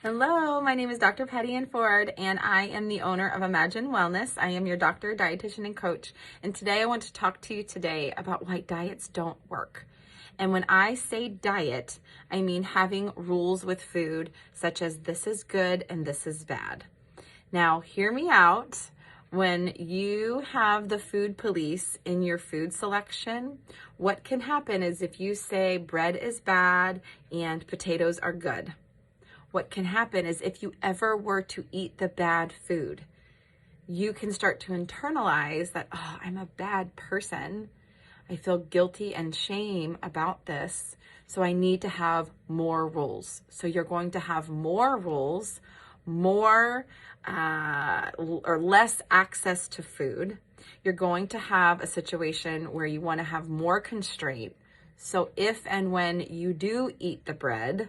Hello, my name is Dr. Patty Ann Ford, and I am the owner of Imagine Wellness. I am your doctor, dietitian, and coach. And today I want to talk to you today about why diets don't work. And when I say diet, I mean having rules with food, such as this is good and this is bad. Now, hear me out. When you have the food police in your food selection, what can happen is if you say bread is bad and potatoes are good, what can happen is if you ever were to eat the bad food, you can start to internalize that, oh, I'm a bad person. I feel guilty and shame about this. So I need to have more rules. So you're going to have more rules, more or less access to food. You're going to have a situation where you want to have more constraint. So if and when you do eat the bread,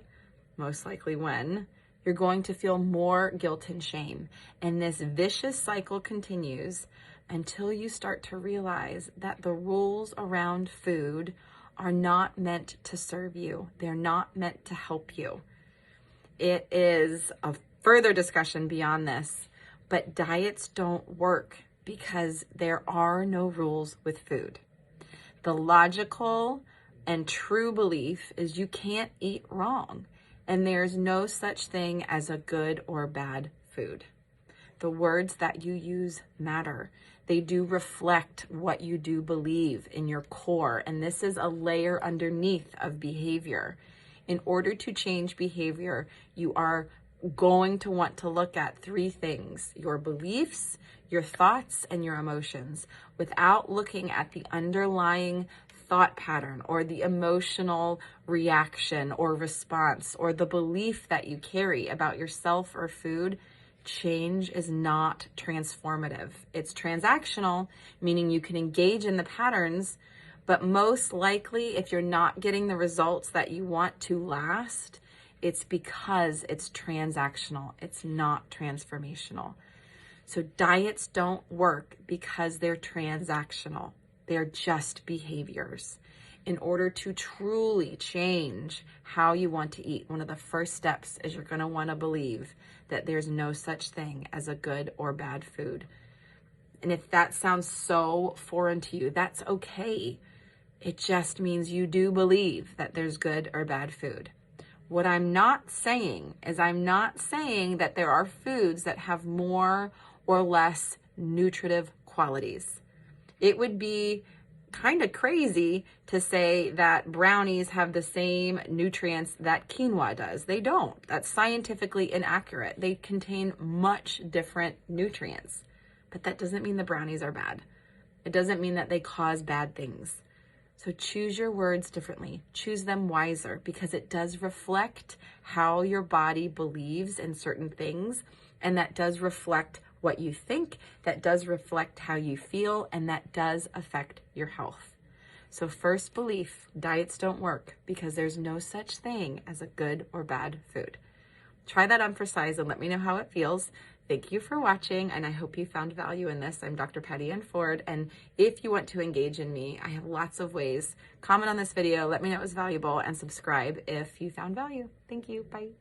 most likely when, you're going to feel more guilt and shame. And this vicious cycle continues until you start to realize that the rules around food are not meant to serve you. They're not meant to help you. It is a further discussion beyond this, but diets don't work because there are no rules with food. The logical and true belief is you can't eat wrong. And there's no such thing as a good or bad food. The words that you use matter. They do reflect what you do believe in your core. And this is a layer underneath of behavior. In order to change behavior, you are going to want to look at three things: your beliefs, your thoughts, and your emotions, without looking at the underlying thought pattern or the emotional reaction or response or the belief that you carry about yourself or food. Change is not transformative. It's transactional, meaning you can engage in the patterns, but most likely if you're not getting the results that you want to last, it's because it's transactional. It's not transformational. So diets don't work because they're transactional. They're just behaviors. In order to truly change how you want to eat, one of the first steps is you're going to want to believe that there's no such thing as a good or bad food. And if that sounds so foreign to you, that's okay. It just means you do believe that there's good or bad food. What I'm not saying is I'm not saying that there are foods that have more or less nutritive qualities. It would be kind of crazy to say that brownies have the same nutrients that quinoa does. They don't. That's scientifically inaccurate. They contain much different nutrients. But that doesn't mean the brownies are bad. It doesn't mean that they cause bad things. So choose your words differently. Choose them wiser, because it does reflect how your body believes in certain things, and that does reflect what you think, that does reflect how you feel, and that does affect your health. So first belief, diets don't work because there's no such thing as a good or bad food. Try that on for size and let me know how it feels. Thank you for watching, and I hope you found value in this. I'm Dr. Patty Ann Ford, and if you want to engage in me, I have lots of ways. Comment on this video, let me know it was valuable, and subscribe if you found value. Thank you. Bye.